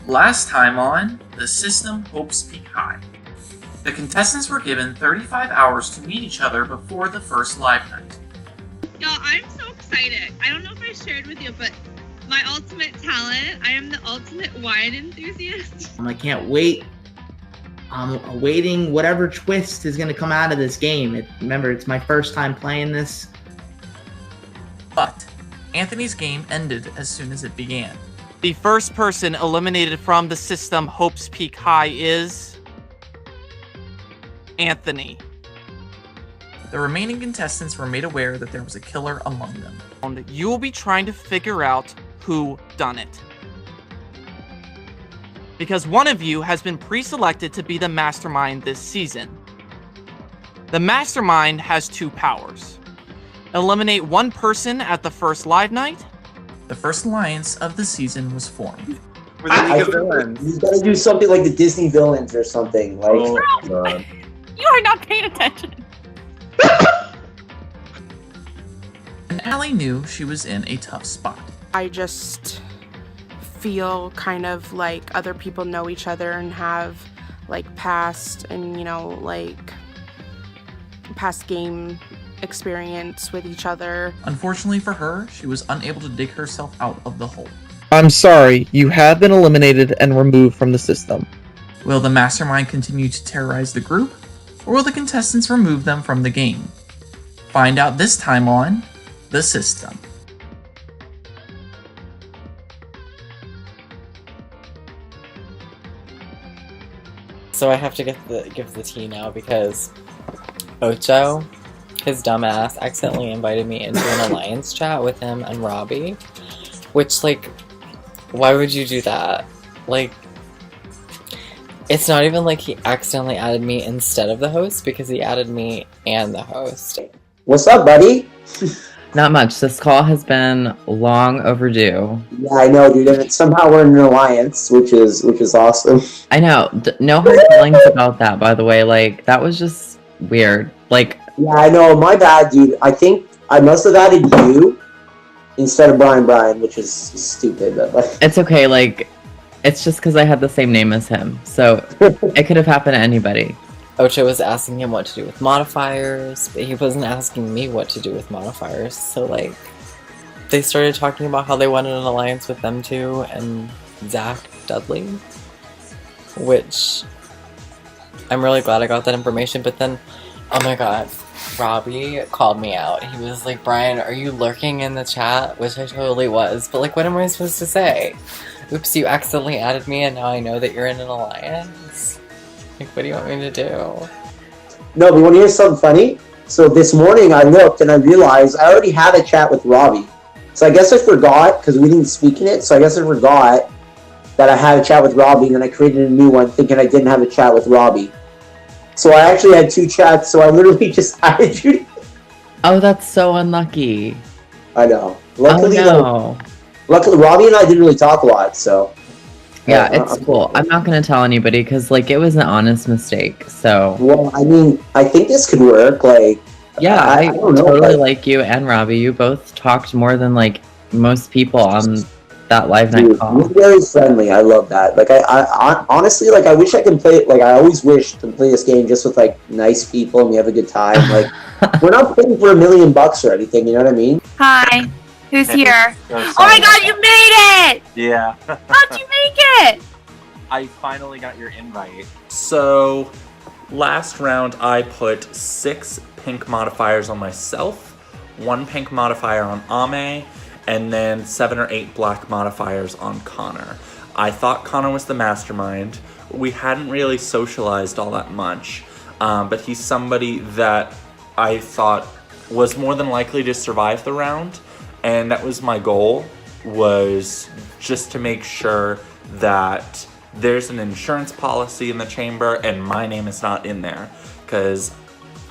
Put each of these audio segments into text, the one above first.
Last time on The System Hopes Peak High. The contestants were given 35 hours to meet each other before the first live night. Y'all, I'm so excited. I don't know if I shared with you, but my ultimate talent, I am the ultimate wine enthusiast. I can't wait. I'm awaiting whatever twist is going to come out of this game. Remember, it's my first time playing this. But Anthony's game ended as soon as it began. The first person eliminated from the system Hopes Peak High is Anthony. The remaining contestants were made aware that there was a killer among them. You will be trying to figure out who done it. Because one of you has been pre-selected to be the mastermind this season. The mastermind has 2 powers. Eliminate one person at the first live night. The first alliance of the season was formed. We're the League of Villains. You gotta do something like the Disney villains or something. Like, Oh, God. You are not paying attention. And Allie knew she was in a tough spot. I just feel kind of like other people know each other and have like past and, you know, like past game experience with each other. Unfortunately for her, she was unable to dig herself out of the hole. I'm sorry, you have been eliminated and removed from the system. Will the mastermind continue to terrorize the group, or will the contestants remove them from the game? Find out this time on The System. So I have to give the tea now because Ocho, his dumbass, accidentally invited me into an alliance chat with him and Robbie. Which, like, why would you do that? Like, it's not even like he accidentally added me instead of the host, because he added me and the host. what's up, buddy? Not much. This call has been long overdue. Yeah, I know, dude. And somehow we're in an alliance, which is awesome. I know. No hard feelings about that, by the way. Like, that was just weird. Like, Yeah, I know. My bad, dude. I think I must have added you instead of Brian, which is stupid. But like, it's okay. Like, it's just because I had the same name as him. So, it could have happened to anybody. Ocho was asking him what to do with modifiers, but he wasn't asking me what to do with modifiers. So, like, they started talking about how they wanted an alliance with them too, and Zach Dudley, which I'm really glad I got that information. But then, oh my god, Robbie called me out. He was like, Brian, are you lurking in the chat? Which I totally was. But, like, what am I supposed to say? Oops, you accidentally added me and now I know that you're in an alliance? Like, what do you want me to do? no, but you want to hear something funny? So this morning I looked and I realized I already had a chat with Robbie. So I guess I forgot, because we didn't speak in it, so I guess I forgot that I had a chat with Robbie, and then I created a new one thinking I didn't have a chat with Robbie. So I actually had 2 chats, so I literally just added you. Oh, that's so unlucky. I know. Luckily, Luckily, Robbie and I didn't really talk a lot, so... Yeah, it's cool. I'm not going to tell anybody, because, like, it was an honest mistake, so... Well, I mean, I think this could work, like... Yeah, I don't know, totally like you and Robbie. You both talked more than, like, most people on that live night call. You're very friendly. I love that. Like, I honestly, like, I wish I could play it. Like, I always wish to play this game just with, like, nice people and we have a good time. Like, we're not playing for $1 million or anything, you know what I mean? Hi. Who's here? Oh my god, you made it! Yeah. How'd you make it? I finally got your invite. So, last round I put 6 pink modifiers on myself, 1 pink modifier on Ame, and then 7 or 8 black modifiers on Connor. I thought Connor was the mastermind. We hadn't really socialized all that much, but he's somebody that I thought was more than likely to survive the round, and that was my goal, was just to make sure that there's an insurance policy in the chamber and my name is not in there, because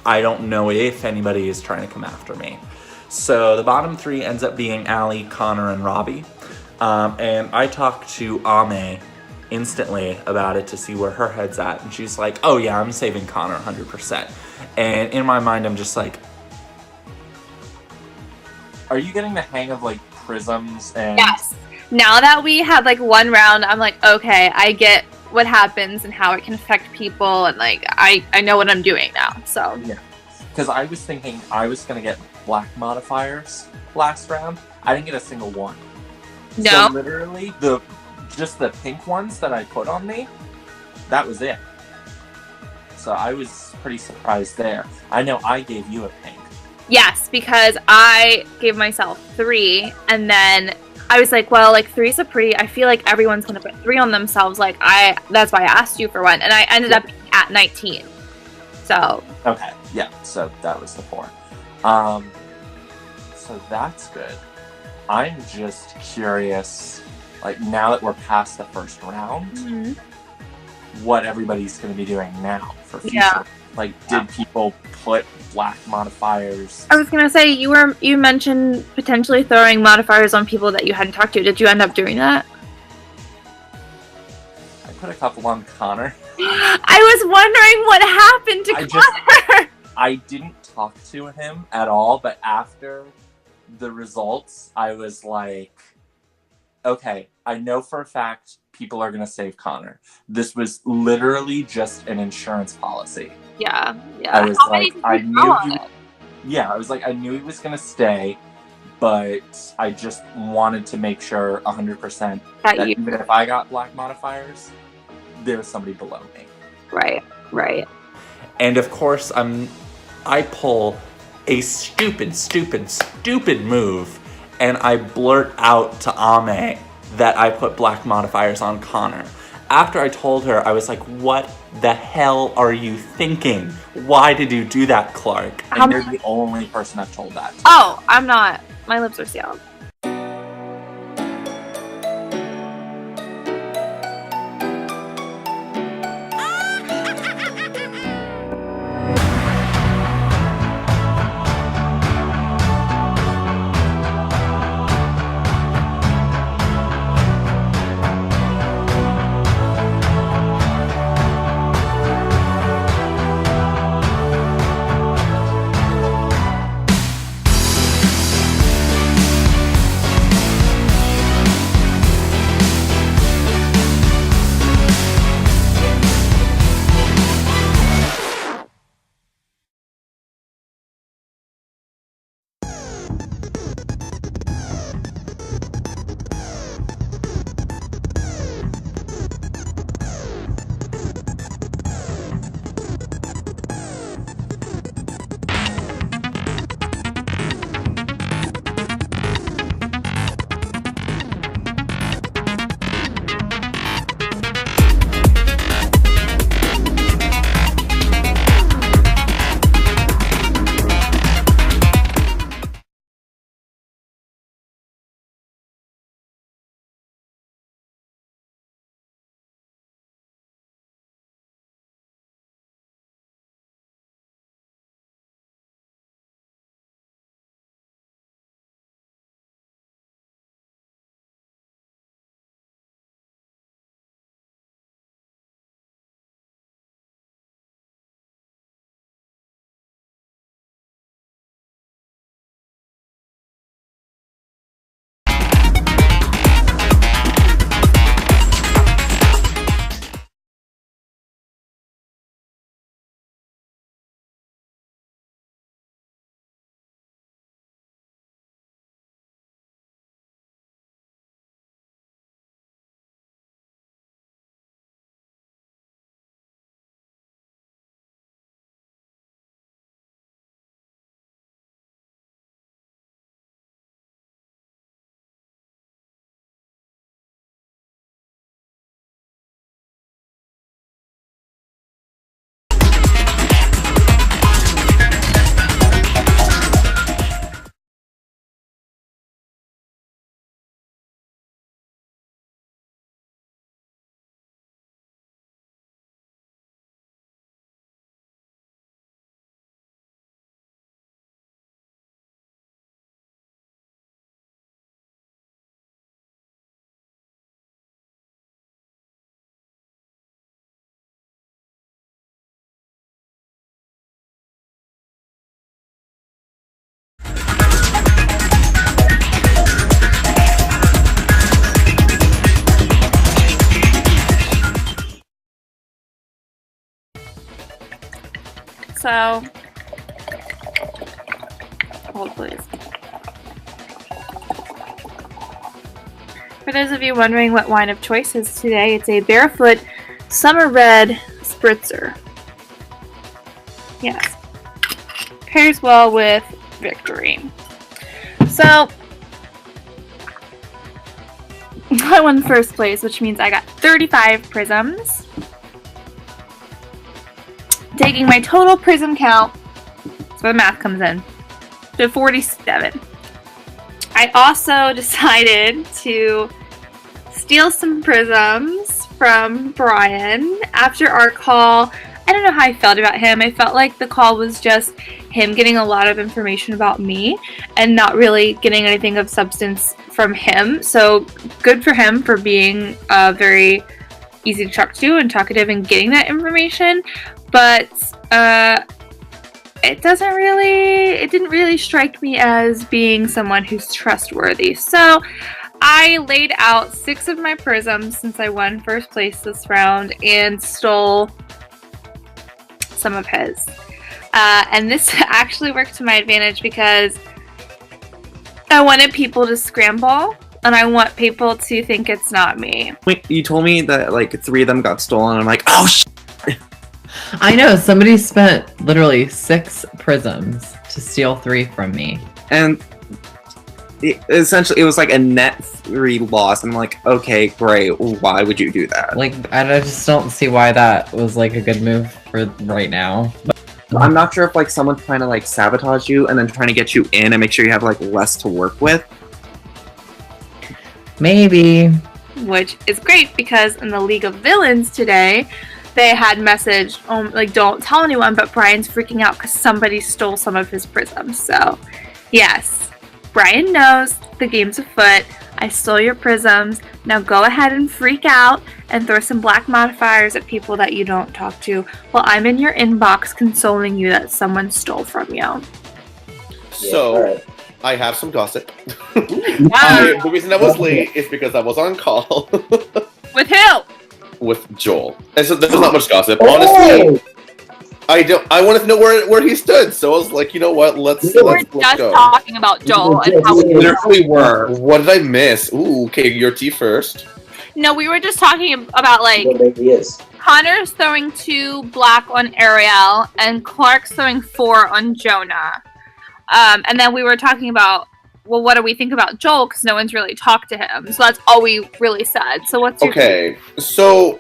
I don't know if anybody is trying to come after me. So the bottom 3 ends up being Allie, Connor, and Robbie. And I talked to Ame instantly about it to see where her head's at. And she's like, oh yeah, I'm saving Connor 100%. And in my mind, I'm just like, Are you getting the hang of, like, prisms and... Yes. now that we had like one round, I'm like, okay, I get what happens and how it can affect people, and like I know what I'm doing now. So Yeah. Because I was thinking I was gonna get black modifiers last round. I didn't get a single one. No. So literally just the pink ones that I put on me, that was it. So I was pretty surprised there. I know I gave you a pink. yes, because I gave myself 3, and then I was like, well, like 3's a pretty. I feel like everyone's gonna put 3 on themselves. Like that's why I asked you for one, and I ended up at 19. So Okay, yeah. So that was the 4. So that's good. I'm just curious, like now that we're past the first round, what everybody's going to be doing now for future. Yeah. Like, did people put black modifiers? I was gonna say you mentioned potentially throwing modifiers on people that you hadn't talked to. Did you end up doing that? I put a couple on Connor. I was wondering what happened to Connor. I didn't talk to him at all, but after the results, I was like, okay, I know for a fact people are going to save Connor. This was literally just an insurance policy. Yeah. I was How many like, did I you knew throw on he, it? yeah, I was like, I knew he was going to stay, but I just wanted to make sure 100% that even if I got black modifiers, there was somebody below me. Right. And of course, I pull a stupid move, and I blurt out to Ame that I put black modifiers on Connor. After I told her, I was like, what the hell are you thinking? Why did you do that, Clark? And you're the only person I've told that to. Oh, I'm not. My lips are sealed. So, hold please. For those of you wondering what wine of choice is today, it's a Barefoot Summer Red Spritzer. Yes. Pairs well with Victory. So, I won first place, which means I got 35 prisms. Taking my total prism count, that's where the math comes in, to 47. I also decided to steal some prisms from Brian after our call. I don't know how I felt about him. I felt like the call was just him getting a lot of information about me and not really getting anything of substance from him. So good for him for being very easy to talk to and talkative and getting that information. But it didn't really strike me as being someone who's trustworthy. So I laid out 6 of my prisms since I won first place this round and stole some of his. And this actually worked to my advantage because I wanted people to scramble and I want people to think it's not me. Wait, you told me that like 3 of them got stolen. I'm like, oh I know, somebody spent literally 6 prisms to steal 3 from me. And essentially it was like a net 3 loss. I'm like, okay, great. Why would you do that? Like, I just don't see why that was like a good move for right now. I'm not sure if like someone's trying to like sabotage you and then trying to get you in and make sure you have like less to work with. Maybe. Which is great because in the League of Villains today, they had message like, don't tell anyone, but Brian's freaking out because somebody stole some of his prisms. So, yes, Brian knows the game's afoot. I stole your prisms. Now go ahead and freak out and throw some black modifiers at people that you don't talk to while I'm in your inbox consoling you that someone stole from you. So, I have some gossip. The reason I was late is because I was on call. With who? With Joel. And so there's not much gossip. Honestly, I wanted to know where he stood, so I was like, you know what, let's We're go. just talking about Joel and how We literally were. What did I miss? Ooh, okay, your tea first. No, we were just talking about like Connor's throwing 2 black on Ariel and Clark's throwing 4 on Jonah. And then we were talking about, well, what do we think about Joel? Because no one's really talked to him. So that's all we really said. So what's your Okay, so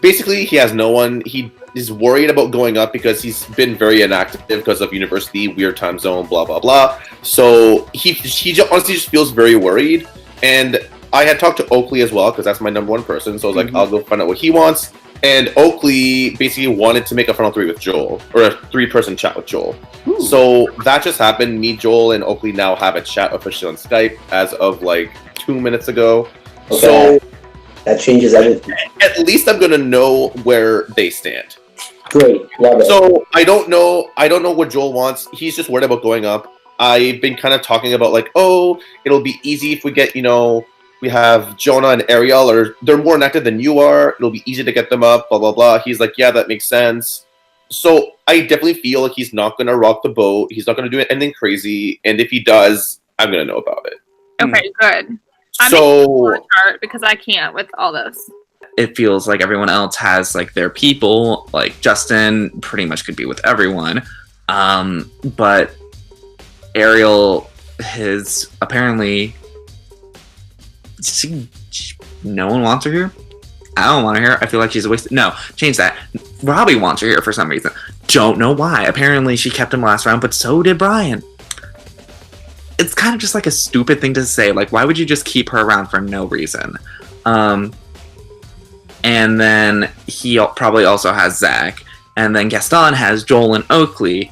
basically he has no one. He is worried about going up because he's been very inactive because of university, weird time zone, blah, blah, blah. So he honestly just feels very worried. And I had talked to Oakley as well because that's my number 1 person. So I was like, I'll go find out what he wants. And Oakley basically wanted to make a final 3 with Joel, or a 3-person chat with Joel. So that just happened. Me, Joel, and Oakley now have a chat officially on Skype as of like 2 minutes ago. Okay. So that changes everything. At least I'm gonna know where they stand. Great, love it. So I don't know what Joel wants. He's just worried about going up. I've been kind of talking about like, oh, it'll be easy if we get, we have Jonah and Ariel, or they're more inactive than you are. It'll be easy to get them up, blah, blah, blah. He's like, yeah, that makes sense. So I definitely feel like he's not going to rock the boat. He's not going to do anything crazy. And if he does, I'm going to know about it. Okay, good. I'm So chart because I can't with all this. It feels like everyone else has like their people. Like Justin pretty much could be with everyone. But Ariel, apparently no one wants her here. I don't want her here. I feel like she's a waste. No, change that. Robbie wants her here for some reason. Don't know why. Apparently she kept him last round, but so did Brian. It's kind of just like a stupid thing to say. Like, why would you just keep her around for no reason? And then he probably also has Zach. And then Gaston has Joel and Oakley.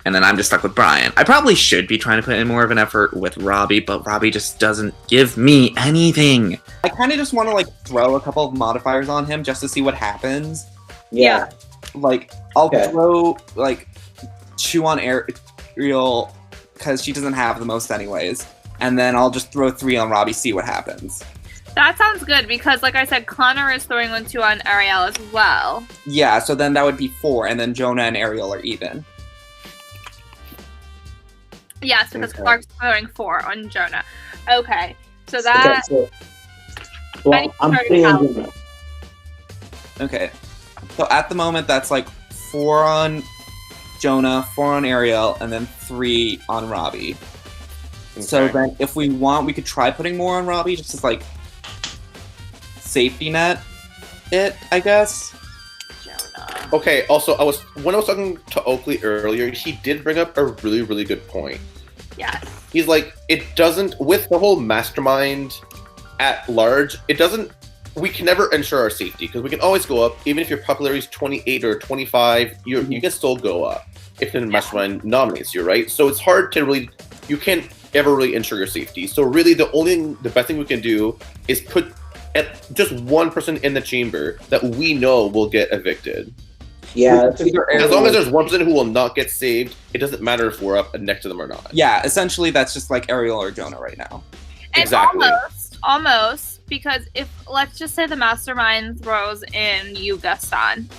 And then I'm just stuck with Brian. I probably should be trying to put in more of an effort with Robbie, but Robbie just doesn't give me anything. I kind of just want to like throw a couple of modifiers on him just to see what happens. Yeah. Like, I'll throw like 2 on Ariel because she doesn't have the most anyways. And then I'll just throw 3 on Robbie, see what happens. That sounds good because, like I said, Connor is throwing 1-2 on Ariel as well. Yeah, so then that would be 4, and then Jonah and Ariel are even. Yes, because Clark's throwing 4 on Jonah. Okay, so that. Okay, well, I'm putting on Jonah. Okay. So at the moment, that's like 4 on Jonah, 4 on Ariel, and then 3 on Robbie. Okay. So then if we want, we could try putting more on Robbie, just as like safety net I guess. Jonah. Okay, also, when I was talking to Oakley earlier, he did bring up a really, really good point. Yes. He's like, it doesn't, with the whole mastermind at large, we can never ensure our safety, because we can always go up, even if your popularity is 28 or 25, you can still go up if the mastermind nominates you, right? So it's hard to really, you can't ever really ensure your safety. So really the best thing we can do is put at just one person in the chamber that we know will get evicted. Yeah. As long as there's one person who will not get saved, it doesn't matter if we're up next to them or not. Yeah, essentially that's just like Ariel or Jonah right now. And exactly. Almost, because if, let's just say the mastermind throws in you, Gaston.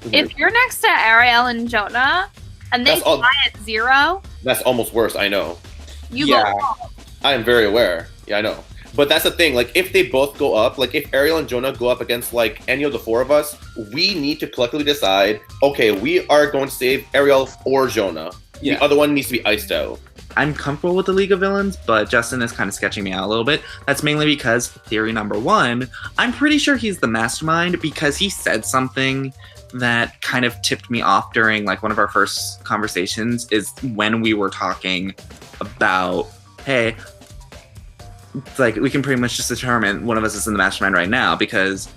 Mm-hmm. If you're next to Ariel and Jonah, and they fly at 0... That's almost worse, I know. You go home. I am very aware. Yeah, I know. But that's the thing, like, if they both go up, like, if Ariel and Jonah go up against, like, any of the 4 of us, we need to collectively decide, okay, we are going to save Ariel or Jonah. Yeah. The other one needs to be iced out. I'm comfortable with the League of Villains, but Justin is kind of sketching me out a little bit. That's mainly because, theory number 1, I'm pretty sure he's the mastermind because he said something that kind of tipped me off during, like, one of our first conversations, is when we were talking about, hey, it's like, we can pretty much just determine one of us is in the mastermind right now, because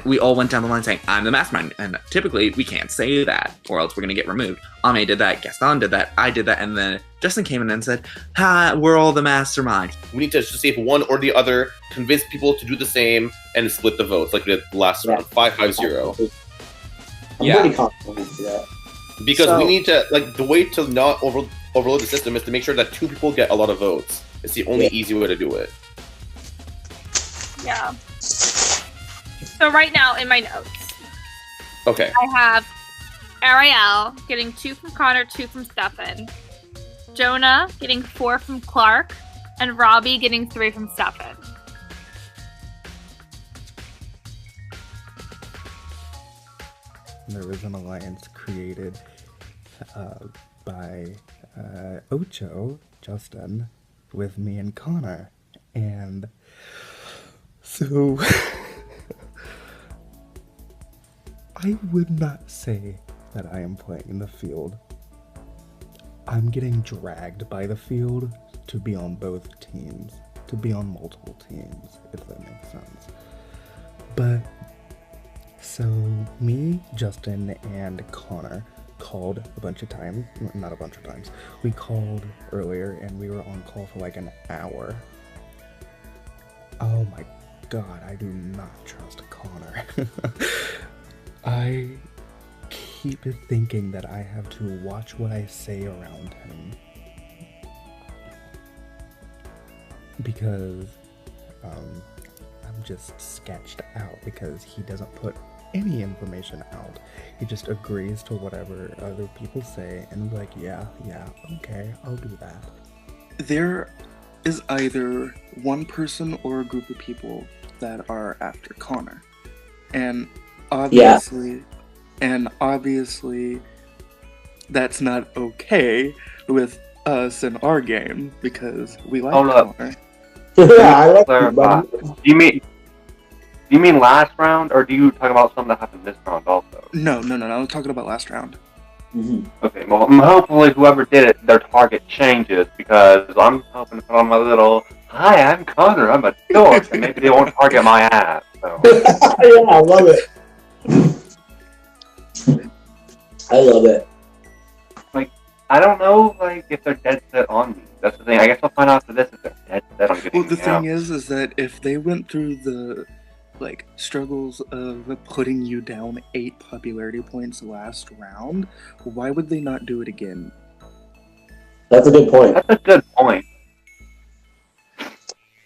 we all went down the line saying, I'm the mastermind, and typically we can't say that, or else we're going to get removed. Ame did that, Gaston did that, I did that, and then Justin came in and said, we're all the mastermind. We need to just see if one or the other convince people to do the same and split the votes, like we did last round, 5-5-0. I'm pretty confident we can do that. Because we need to, like, the way to not overload the system is to make sure that 2 people get a lot of votes. It's the only easy way to do it. Yeah. So right now, in my notes, okay, I have Ariel getting 2 from Connor, 2 from Stefan, Jonah getting 4 from Clark, and Robbie getting 3 from Stefan. There was an alliance created by Ocho, Justin, with me and Connor. And so I would not say that I am playing in the field. I'm getting dragged by the field to be on both teams, to be on multiple teams, if that makes sense. But so me, Justin, and Connor called a bunch of times. Not a bunch of times. We called earlier and we were on call for like an hour. Oh my god, I do not trust Connor. I keep thinking that I have to watch what I say around him. Because I'm just sketched out because he doesn't put any information out. He just agrees to whatever other people say and be like, yeah, okay, I'll do that. There is either one person or a group of people that are after Connor. And obviously that's not okay with us in our game because we like Connor. Yeah, I like you, Do you mean last round, or do you talk about something that happened this round also? No, I'm talking about last round. Mm-hmm. Okay, well, hopefully whoever did it, their target changes, because I'm hoping to put on my little, hi, I'm Connor, I'm a dork, and maybe they won't target my ass, so. Yeah, I love it. I love it. Like, I don't know, like, if they're dead set on me. That's the thing. I guess I'll find out after this if they're dead set on getting Well, the me thing out. is that if they went through the struggles of putting you down 8 popularity points last round, why would they not do it again? That's a good point. That's a good point.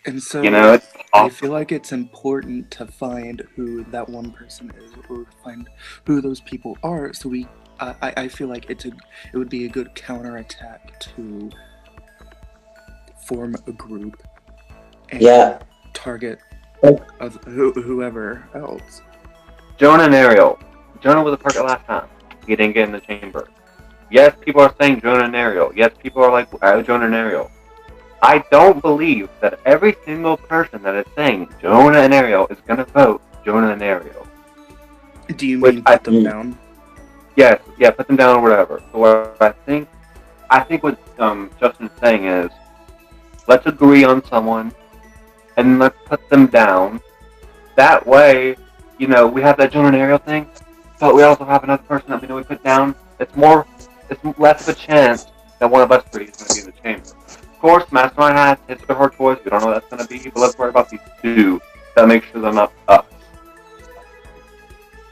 And so, you know, I feel like it's important to find who that one person is, or find who those people are. So I feel like it would be a good counterattack to form a group and target whoever else. Jonah and Ariel. Jonah was a target last time. He didn't get in the chamber. Yes, people are saying Jonah and Ariel. Yes, people are like, Jonah and Ariel. I don't believe that every single person that is saying Jonah and Ariel is going to vote Jonah and Ariel. Do you mean put them down? Yes, put them down or whatever. So what I think what Justin's saying is, let's agree on someone, and let's put them down. That way, we have that Jonah and Ariel thing, but we also have another person that we know we put down. It's less of a chance that one of us three is going to be in the chamber. Of course, Mastermind has his or her choice. We don't know what that's going to be, but let's worry about these two to make sure they're not us.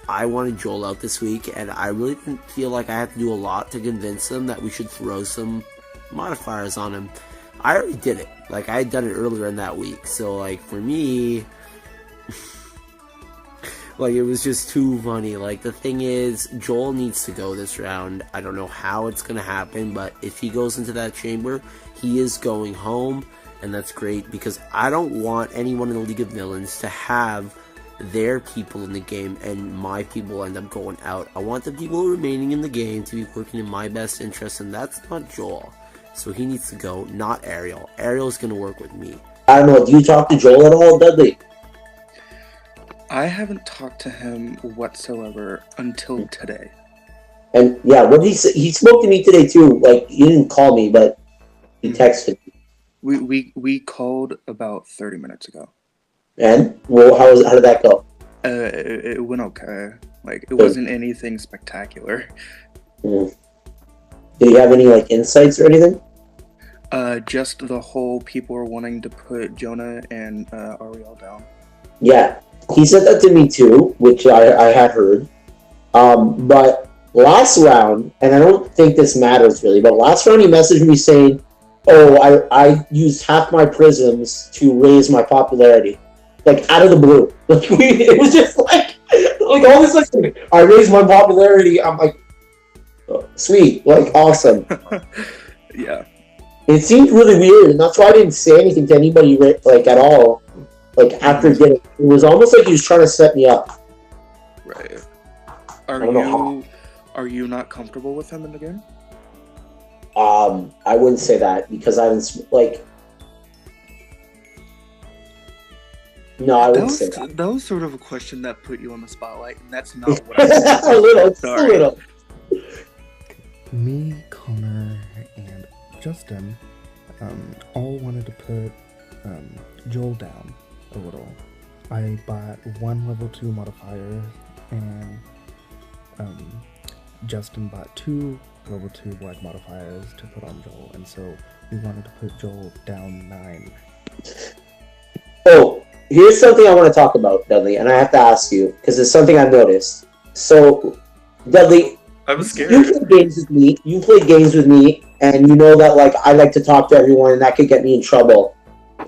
I wanted Joel out this week, and I really didn't feel like I had to do a lot to convince him that we should throw some modifiers on him. I already did it. I had done it earlier in that week. So, for me, it was just too funny. The thing is, Joel needs to go this round. I don't know how it's going to happen, but if he goes into that chamber, he is going home, and that's great, because I don't want anyone in the League of Villains to have their people in the game and my people end up going out. I want the people remaining in the game to be working in my best interest, and that's not Joel. So he needs to go, not Ariel. Ariel's going to work with me. I don't know, do you talk to Joel at all, Dudley? I haven't talked to him whatsoever until today. And yeah, what did he say? He spoke to me today too. He didn't call me, but he texted me. We called about 30 minutes ago. And how did that go? It went okay. It wasn't anything spectacular. Did you have any insights or anything? Just the whole people are wanting to put Jonah and Ariel down. Yeah, he said that to me too, which I had heard. But last round, and I don't think this matters really, but last round he messaged me saying, "Oh, I used half my prisms to raise my popularity." Out of the blue. It was just all this I raised my popularity. I'm like, oh, sweet, awesome. Yeah. It seemed really weird, and that's why I didn't say anything to anybody at all. After getting it was almost like he was trying to set me up. Right. Are you not comfortable with him in the game? I wouldn't say that because I haven't No, I wouldn't say that. That was sort of a question that put you on the spotlight, and that's not what I was a little. Me, Connor, and Justin all wanted to put Joel down a little. I bought one level 2 modifier, and Justin bought 2 level 2 black modifiers to put on Joel, and so we wanted to put Joel down 9. Oh, here's something I want to talk about, Dudley, and I have to ask you, because it's something I've noticed. So, Dudley, I was scared. You played games with me, and you know that I like to talk to everyone, and that could get me in trouble,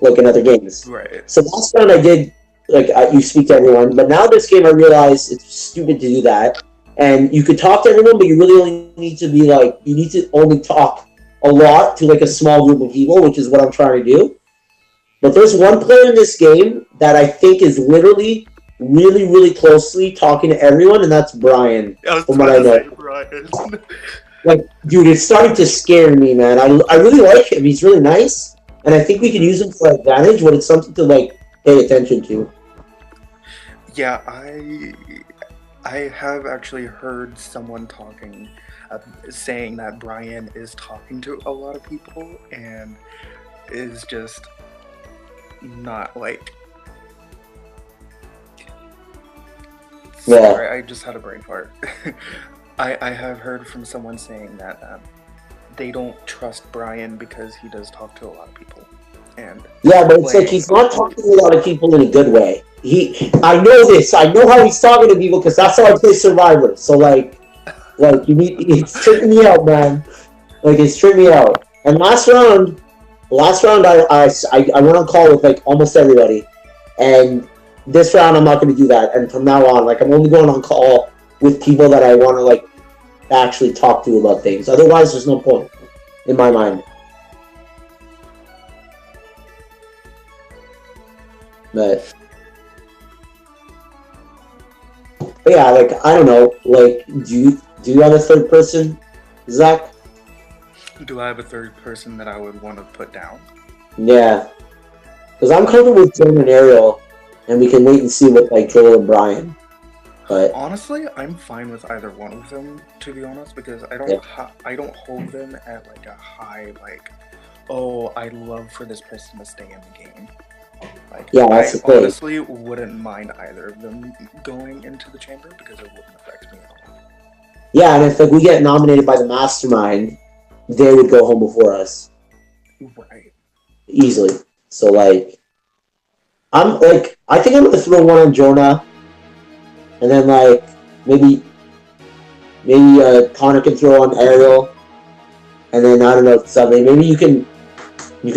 in other games. Right. So last round I did, you speak to everyone, but now this game I realize it's stupid to do that, and you could talk to everyone, but you really only need to be you need to only talk a lot to a small group of people, which is what I'm trying to do. But there's one player in this game that I think is literally really, really closely talking to everyone, and that's Brian. From what I know. Brian. Dude, it's starting to scare me, man. I really like him. He's really nice, and I think we can use him for advantage, but it's something to pay attention to. Yeah, I have actually heard someone talking, saying that Brian is talking to a lot of people, and is just not Sorry, I just had a brain fart. I have heard from someone saying that they don't trust Brian because he does talk to a lot of people. And yeah, but it's he's not talking to a lot of people in a good way. I know this. I know how he's talking to people because that's how I play Survivor. So it's tripping me out, man. It's tripping me out. And last round I went on call with almost everybody, And this round, I'm not going to do that. And from now on, like, I'm only going on call with people that I want to, like, actually talk to about things. Otherwise, there's no point in my mind. But yeah, like, I don't know. Like, do you have a third person, Zach? Do I have a third person that I would want to put down? Yeah. Because I'm comfortable with Joel and Ariel, and we can wait and see with, like, Joel and Brian. But honestly, I'm fine with either one of them, to be honest, because I don't I don't hold them at like a high like, oh, I love for this person to stay in the game. Like, yeah, that's I the thing. honestly wouldn't mind either of them going into the chamber because it wouldn't affect me at all. Yeah, and if like we get nominated by the mastermind, they would go home before us. Right. Easily. So like, I think I'm gonna throw one on Jonah. And then, like, maybe Connor can throw on Ariel. And then, I don't know, something. Maybe you can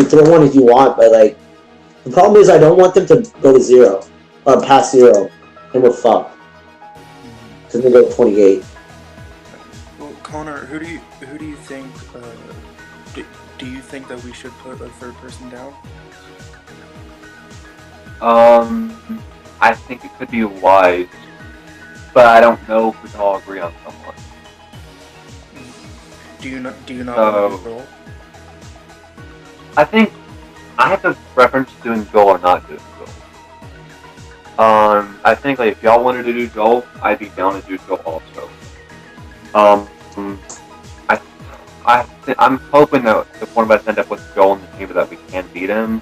throw one if you want, but, like, the problem is I don't want them to go to 0. Or past 0. And we're fucked. Because they go to 28. Well, Connor, who do you think, do you think that we should put a third person down? I think it could be wise. But I don't know if we can all agree on someone. Do you not want to roll? I think I have the preference doing Joel or not doing Joel. I think like if y'all wanted to do Joel, I'd be down to do Joel also. I'm hoping that if one of us end up with Joel in the chamber that we can beat him.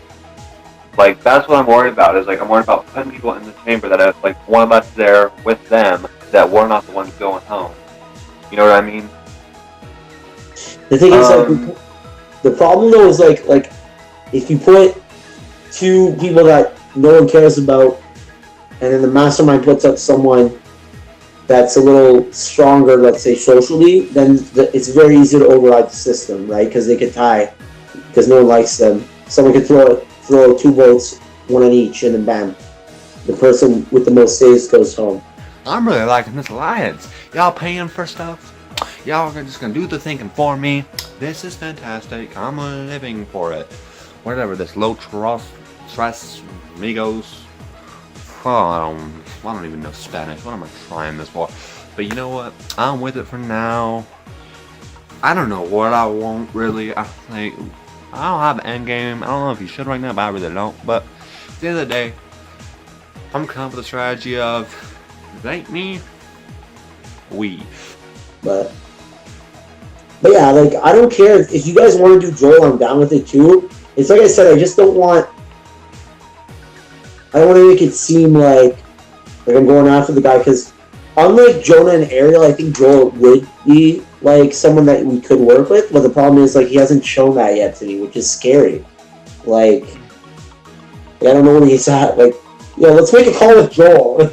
Like, that's what I'm worried about, is, like, I'm worried about putting people in the chamber that if, like, one of us there with them, that we're not the ones going home. You know what I mean? The thing is, like, the problem, though, is, like, if you put 2 people that no one cares about, and then the mastermind puts up someone that's a little stronger, let's say, socially, then it's very easy to override the system, right? Because they could tie, because no one likes them. Someone could throw 2 votes, 1 on each, and then bam. The person with the most saves goes home. I'm really liking this alliance. Y'all paying for stuff. Y'all are just gonna do the thinking for me. This is fantastic. I'm living for it. Whatever this low stress amigos. Oh, I don't even know Spanish. What am I trying this for? But you know what? I'm with it for now. I don't know what I want really. I don't have an end game. I don't know if you should right now, but I really don't. But at the end of the day, I'm coming up with a strategy of it ain't me, we. But yeah, like, I don't care if you guys want to do Joel. I'm down with it too. It's like I said, I just don't want. I don't want to make it seem like I'm going after the guy, because unlike Jonah and Ariel, I think Joel would be like someone that we could work with. But the problem is, like, he hasn't shown that yet to me, which is scary. Like, I don't know where he's at. Like, let's make a call with Joel.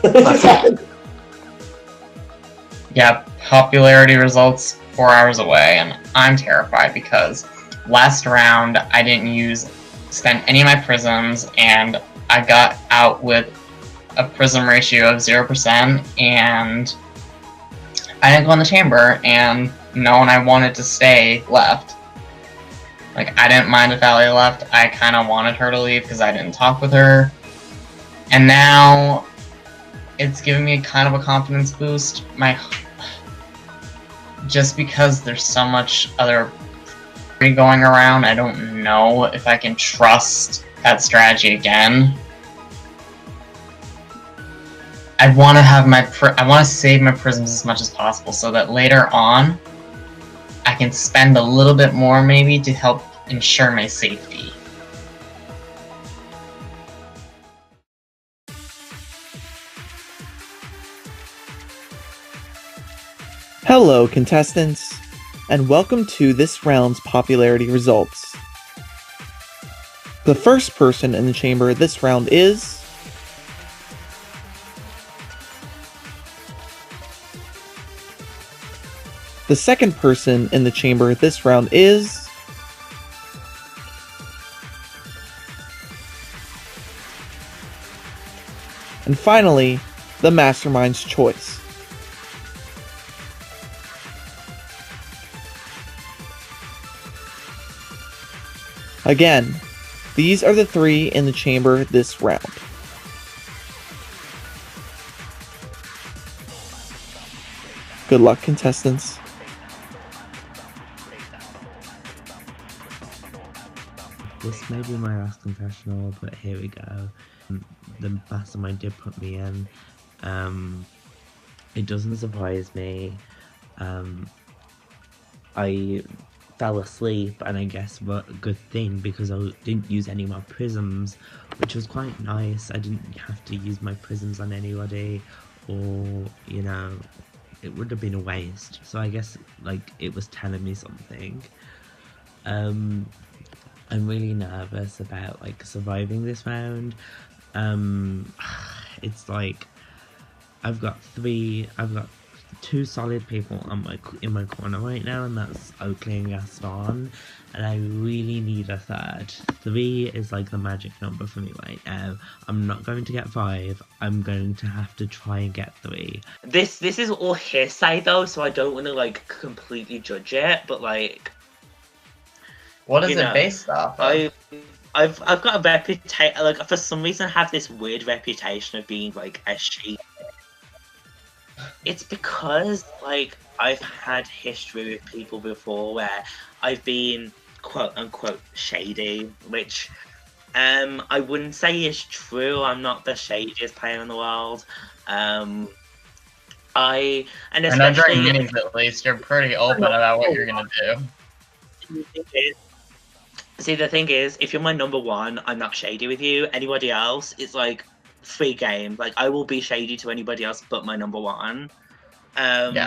Yeah, popularity results 4 hours away, and I'm terrified because last round I didn't spend any of my prisms, and I got out with a prism ratio of 0%, and I didn't go in the chamber, and no one I wanted to stay left. Like, I didn't mind if Allie left. I kind of wanted her to leave because I didn't talk with her. And now it's giving me kind of a confidence boost. Just because there's so much other going around, I don't know if I can trust that strategy again. I want to have I want to save my prisms as much as possible so that later on I can spend a little bit more maybe to help ensure my safety. Hello, contestants, and welcome to this round's popularity results. The first person in the chamber this round is... The second person in the chamber this round is... And finally, the mastermind's choice. Again, these are the 3 in the chamber this round. Good luck, contestants. This may be my last confessional, but here we go. The mastermind did put me in. It doesn't surprise me. I fell asleep, and I guess what a good thing, because I didn't use any of my prisms, which was quite nice. I didn't have to use my prisms on anybody, or, you know, it would have been a waste. So I guess, like, it was telling me something. I'm really nervous about, like, surviving this round. It's like I've got 2 solid people in my corner right now, and that's Oakley and Gaston, and I really need a third. 3 is like the magic number for me right now. I'm not going to get 5. I'm going to have to try and get 3. This is all hearsay though, so I don't want to like completely judge it, but like, what is it based off of? I've got a reputation, like, for some reason I have this weird reputation of being like a sheep. It's because, like, I've had history with people before where I've been quote unquote shady, which I wouldn't say is true. I'm not the shadiest player in the world. And I know during minis at least, you're pretty open about what you're gonna do. See, the thing is, if you're my number 1, I'm not shady with you. Anybody else, it's like free game. Like, I will be shady to anybody else but my number 1. And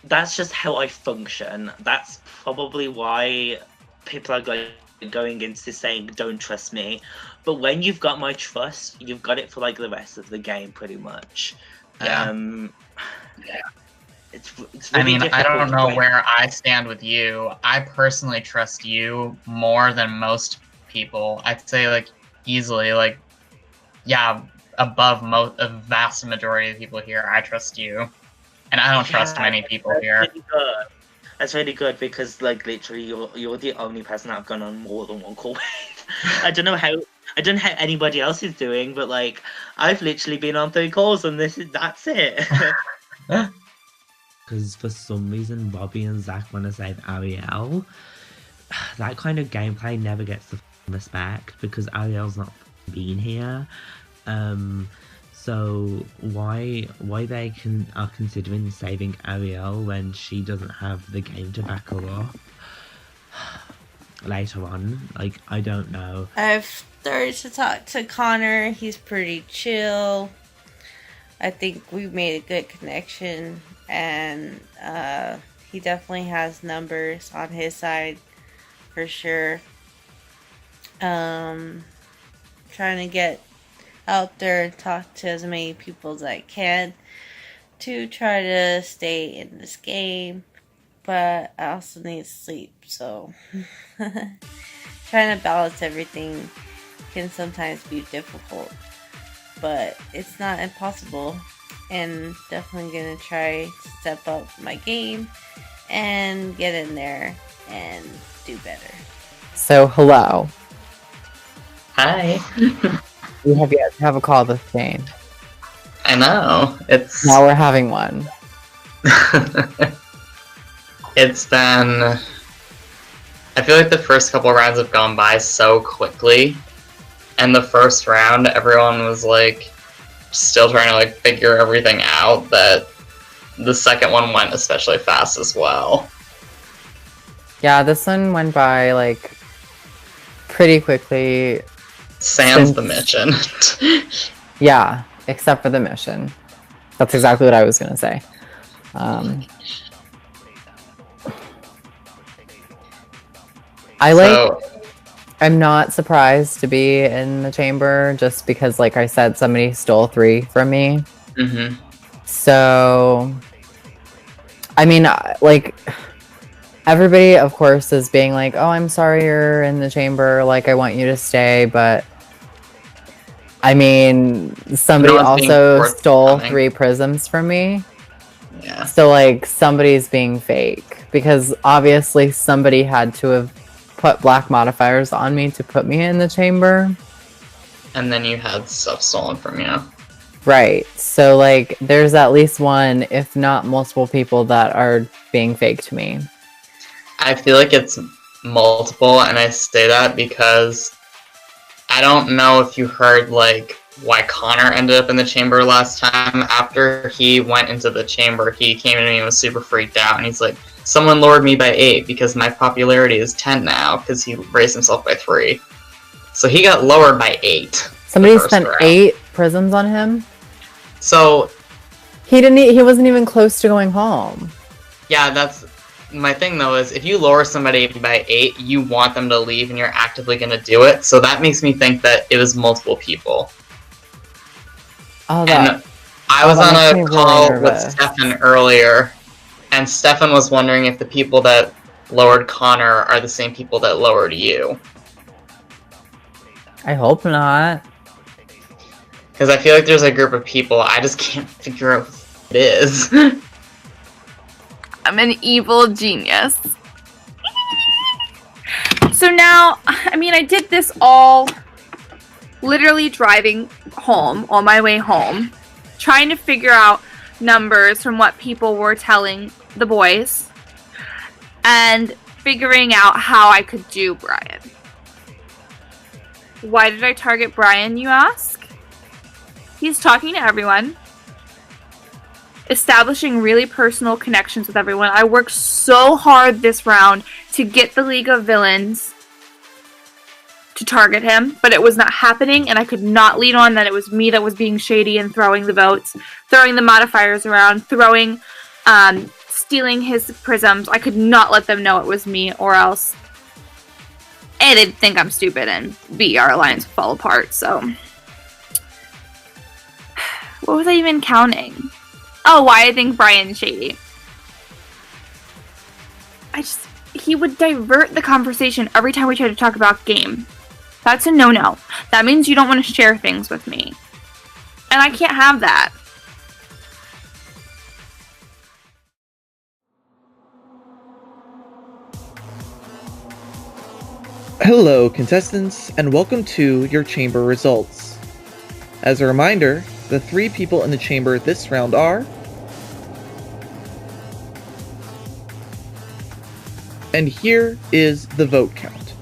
that's just how I function. That's probably why people are going into saying don't trust me. But when you've got my trust, you've got it for like the rest of the game, pretty much. It's really I don't know difficult. where I stand with you. I personally trust you more than most people. I'd say, like, easily, like, yeah, above a vast majority of people here. I trust you, and I don't trust many people here. Really good. That's really good because, like, literally, you're the only person I've gone on more than one call with. I don't know how anybody else is doing, but like, I've literally been on 3 calls, and that's it. Because for some reason, Bobby and Zach want to save Ariel. That kind of gameplay never gets the respect because Ariel's not been here. So why they are considering saving Ariel when she doesn't have the game to back her up later on? Like, I don't know. I've started to talk to Connor. He's pretty chill. I think we've made a good connection, and he definitely has numbers on his side for sure. Trying to get out there and talk to as many people as I can to try to stay in this game, but I also need sleep, so trying to balance everything can sometimes be difficult, but it's not impossible, and definitely gonna try to step up my game and get in there and do better. So, hello. Hi. We have yet to have a call this game. I know. Now we're having one. It's been... I feel like the first couple rounds have gone by so quickly. And the first round, everyone was like, still trying to like figure everything out, that the second one went especially fast as well. Yeah, this one went by like pretty quickly. Sans the mission. Yeah, except for the mission. That's exactly what I was gonna say. I'm not surprised to be in the chamber just because, like I said, somebody stole 3 from me. Mm-hmm. So, I mean, like, everybody, of course, is being like, oh, I'm sorry you're in the chamber, like, I want you to stay, but I mean, somebody No one's being also stole forthcoming. 3 prisms from me. Yeah. So, like, somebody's being fake. Because obviously somebody had to have put black modifiers on me to put me in the chamber. And then you had stuff stolen from you. Right. So, like, there's at least one, if not multiple people that are being fake to me. I feel like it's multiple, and I say that because I don't know if you heard, like, why Connor ended up in the chamber last time. After he went into the chamber, he came to me and was super freaked out, and he's like, someone lowered me by 8 because my popularity is 10 now, because he raised himself by 3. So he got lowered by 8. Somebody spent 8 prisms on him? So he wasn't even close to going home. yeah, that's my thing though, is if you lower somebody by 8, you want them to leave and you're actively going to do it. So that makes me think that it was multiple people. Oh, And I was on a call with Stefan earlier, and Stefan was wondering if the people that lowered Connor are the same people that lowered you. I hope not. Because I feel like there's a group of people, I just can't figure out who it is. I'm an evil genius. So now, I mean, I did this all literally driving home, on my way home, trying to figure out numbers from what people were telling the boys, and figuring out how I could do Brian. Why did I target Brian, you ask? He's talking to everyone, establishing really personal connections with everyone. I worked so hard this round to get the League of Villains to target him, but it was not happening, and I could not lead on that it was me that was being shady and throwing the votes, throwing the modifiers around, stealing his prisms. I could not let them know it was me, or else A, they'd think I'm stupid, and B, our alliance would fall apart, so what was I even counting? Oh, why I think Brian's shady. He would divert the conversation every time we tried to talk about game. That's a no-no. That means you don't want to share things with me. And I can't have that. Hello, contestants, and welcome to your chamber results. As a reminder, the 3 people in the chamber this round are... And here is the vote count.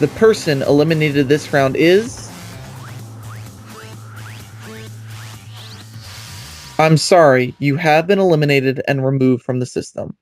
The person eliminated this round is... I'm sorry, you have been eliminated and removed from the system.